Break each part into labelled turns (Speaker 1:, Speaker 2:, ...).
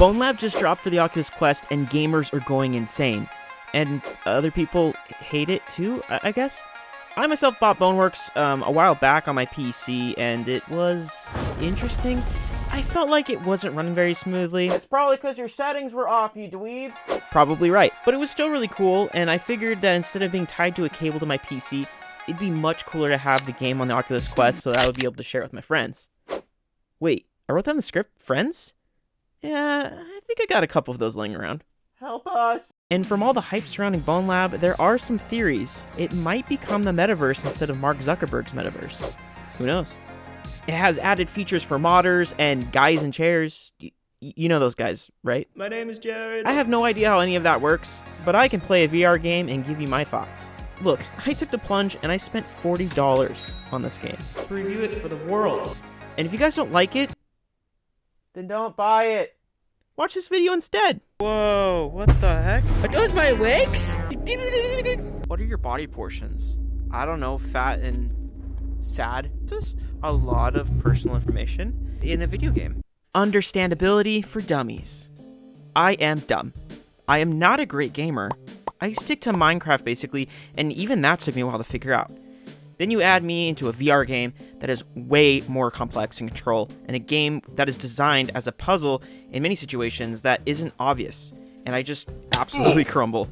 Speaker 1: Bonelab just dropped for the Oculus Quest, and gamers are going insane. And other people hate it too, I guess? I myself bought Boneworks a while back on my PC, and it was interesting. I felt like it wasn't running very smoothly.
Speaker 2: It's probably because your settings were off, you dweeb.
Speaker 1: Probably right. But it was still really cool, and I figured that instead of being tied to a cable to my PC, it'd be much cooler to have the game on the Oculus Quest so that I would be able to share it with my friends. Wait, I wrote down the script, friends? Yeah, I think I got a couple of those laying around.
Speaker 2: Help us.
Speaker 1: And from all the hype surrounding Bonelab, there are some theories. It might become the metaverse instead of Mark Zuckerberg's metaverse. Who knows? It has added features for modders and guys in chairs. You know those guys, right?
Speaker 2: My name is Jared.
Speaker 1: I have no idea how any of that works, but I can play a VR game and give you my thoughts. Look, I took the plunge and I spent $40 on this game to review it for the world. And if you guys don't like it,
Speaker 2: Then don't buy it.
Speaker 1: watch this video instead.
Speaker 2: Whoa, what the heck? Are those my wigs?
Speaker 1: What are your body portions? I don't know, fat and sad. This is a lot of personal information in a video game. Understandability for dummies. I am dumb. I am not a great gamer. I stick to Minecraft basically, and even that took me a while to figure out. Then you add me into a VR game that is way more complex in control, and a game that is designed as a puzzle in many situations that isn't obvious, and I just absolutely crumble.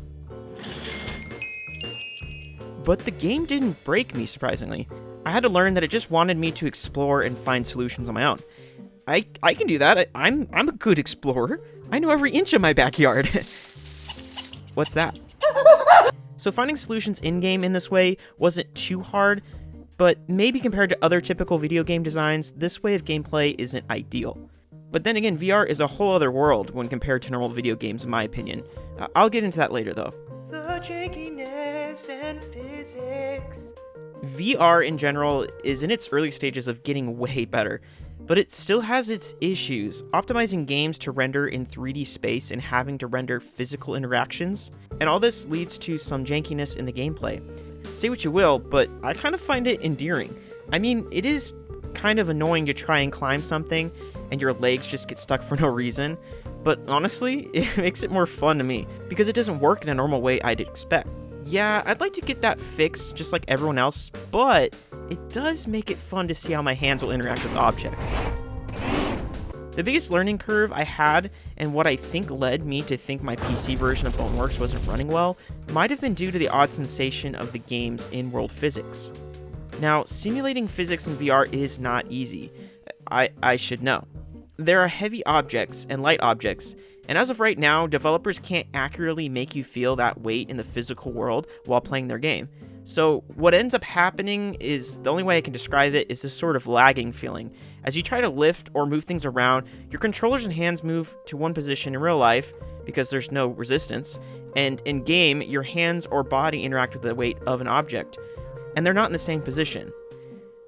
Speaker 1: But the game didn't break me, surprisingly. I had to learn that it just wanted me to explore and find solutions on my own. I can do that. I'm a good explorer. I know every inch of my backyard. What's that? So finding solutions in-game in this way wasn't too hard, but maybe compared to other typical video game designs, this way of gameplay isn't ideal. But then again, VR is a whole other world when compared to normal video games in my opinion. I'll get into that later though.
Speaker 2: The jankiness and physics.
Speaker 1: VR in general is in its early stages of getting way better, but it still has its issues, optimizing games to render in 3D space and having to render physical interactions, and all this leads to some jankiness in the gameplay. Say what you will, but I kind of find it endearing. I mean, it is kind of annoying to try and climb something and your legs just get stuck for no reason, but honestly, it makes it more fun to me, because it doesn't work in a normal way I'd expect. Yeah, I'd like to get that fixed just like everyone else, but it does make it fun to see how my hands will interact with objects. The biggest learning curve I had, and what I think led me to think my PC version of Boneworks wasn't running well, might have been due to the odd sensation of the game's in-world physics. Now, simulating physics in VR is not easy. I should know. There are heavy objects and light objects, and as of right now, developers can't accurately make you feel that weight in the physical world while playing their game. So what ends up happening is, the only way I can describe it is this sort of lagging feeling. As you try to lift or move things around, your controllers and hands move to one position in real life because there's no resistance, and in game, your hands or body interact with the weight of an object, and they're not in the same position.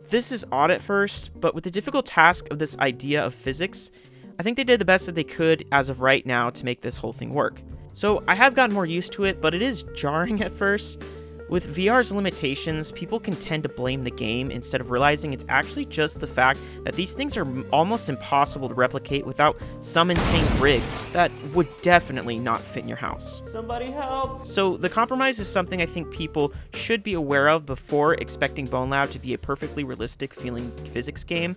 Speaker 1: This is odd at first, but with the difficult task of this idea of physics, I think they did the best that they could as of right now to make this whole thing work. So I have gotten more used to it, but it is jarring at first. With VR's limitations, people can tend to blame the game instead of realizing it's actually just the fact that these things are almost impossible to replicate without some insane rig that would definitely not fit in your house.
Speaker 2: Somebody help.
Speaker 1: So the compromise is something I think people should be aware of before expecting Bonelab to be a perfectly realistic feeling physics game.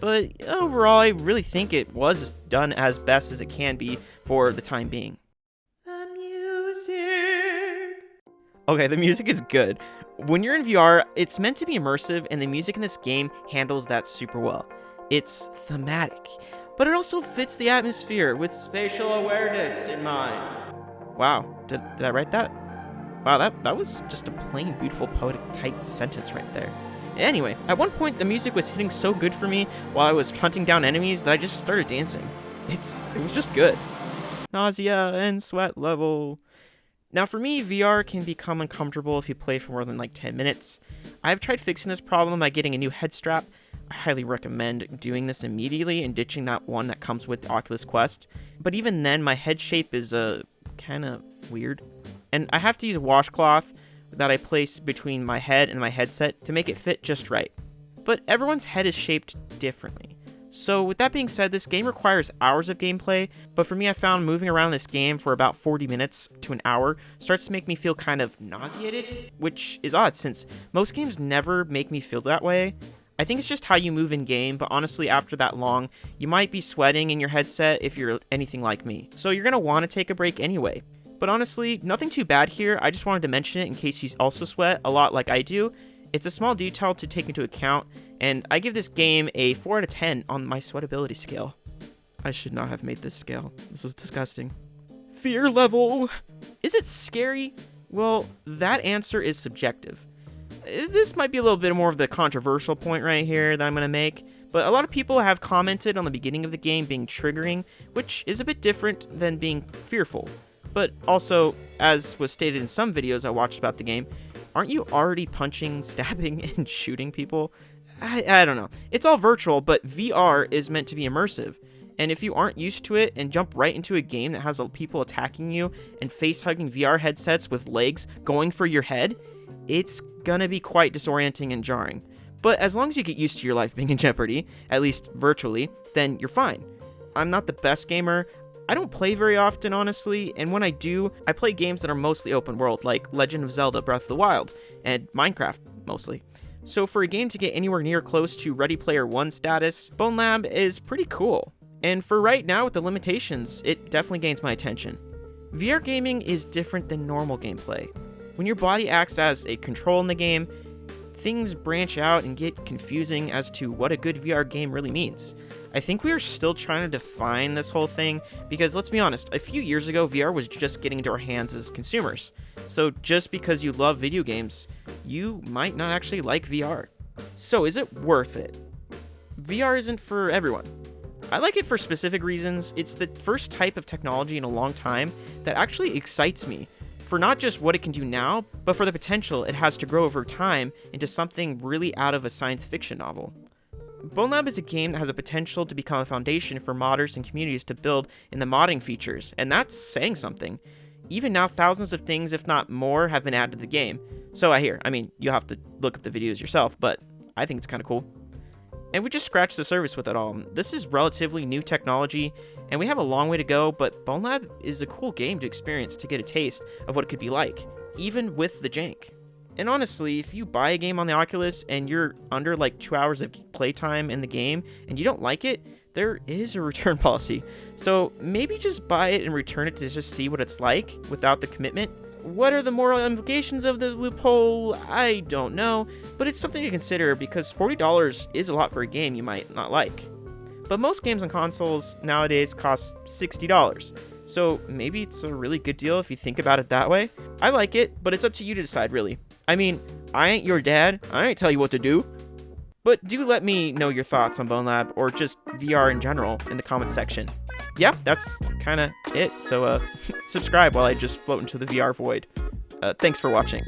Speaker 1: But overall, I really think it was done as best as it can be for the time being. Okay, the music is good. When you're in VR, it's meant to be immersive, and the music in this game handles that super well. It's thematic, but it also fits the atmosphere with spatial awareness in mind. Wow, did I write that? Wow, that was just a plain, beautiful, poetic type sentence right there. Anyway, at one point, the music was hitting so good for me while I was hunting down enemies that I just started dancing. It was just good. Nausea and sweat level. Now for me, VR can become uncomfortable if you play for more than like 10 minutes. I've tried fixing this problem by getting a new head strap. I highly recommend doing this immediately and ditching that one that comes with the Oculus Quest. But even then, my head shape is kind of weird. And I have to use a washcloth that I place between my head and my headset to make it fit just right. But everyone's head is shaped differently. So with that being said, this game requires hours of gameplay, but for me I found moving around this game for about 40 minutes to an hour starts to make me feel kind of nauseated, which is odd since most games never make me feel that way. I think it's just how you move in game, but honestly after that long, you might be sweating in your headset if you're anything like me. So you're going to want to take a break anyway. But honestly, nothing too bad here, I just wanted to mention it in case you also sweat a lot like I do. It's a small detail to take into account, and I give this game a 4 out of 10 on my sweatability scale. I should not have made this scale. This is disgusting. Fear level. Is it scary? Well, that answer is subjective. This might be a little bit more of the controversial point right here that I'm going to make, but a lot of people have commented on the beginning of the game being triggering, which is a bit different than being fearful. But also, as was stated in some videos I watched about the game, aren't you already punching, stabbing, and shooting people? I don't know. It's all virtual, but VR is meant to be immersive. And if you aren't used to it and jump right into a game that has people attacking you and face-hugging VR headsets with legs going for your head, it's gonna be quite disorienting and jarring. But as long as you get used to your life being in jeopardy, at least virtually, then you're fine. I'm not the best gamer. I don't play very often, honestly, and when I do, I play games that are mostly open world, like Legend of Zelda Breath of the Wild, and Minecraft, mostly. So for a game to get anywhere near close to Ready Player One status, Bonelab is pretty cool. And for right now, with the limitations, it definitely gains my attention. VR gaming is different than normal gameplay. When your body acts as a control in the game, things branch out and get confusing as to what a good VR game really means. I think we are still trying to define this whole thing because, let's be honest, a few years ago VR was just getting into our hands as consumers. So just because you love video games, you might not actually like VR. So is it worth it? VR isn't for everyone. I like it for specific reasons. It's the first type of technology in a long time that actually excites me, for not just what it can do now, but for the potential it has to grow over time into something really out of a science fiction novel. Bonelab is a game that has a potential to become a foundation for modders and communities to build in the modding features, and that's saying something. Even now, thousands of things, if not more, have been added to the game. So I mean, you'll have to look up the videos yourself, but I think it's kind of cool. And we just scratched the surface with it all. This is relatively new technology, and we have a long way to go, but Bonelab is a cool game to experience to get a taste of what it could be like, even with the jank. And honestly, if you buy a game on the Oculus and you're under like 2 hours of playtime in the game and you don't like it, there is a return policy. So maybe just buy it and return it to just see what it's like without the commitment. What are the moral implications of this loophole? I don't know, but it's something to consider because $40 is a lot for a game you might not like. But most games on consoles nowadays cost $60. So maybe it's a really good deal if you think about it that way. I like it, but it's up to you to decide, really. I mean, I ain't your dad. I ain't tell you what to do. But do let me know your thoughts on Bonelab or just VR in general in the comments section. Yeah, that's kind of it. So subscribe while I just float into the VR void. Thanks for watching.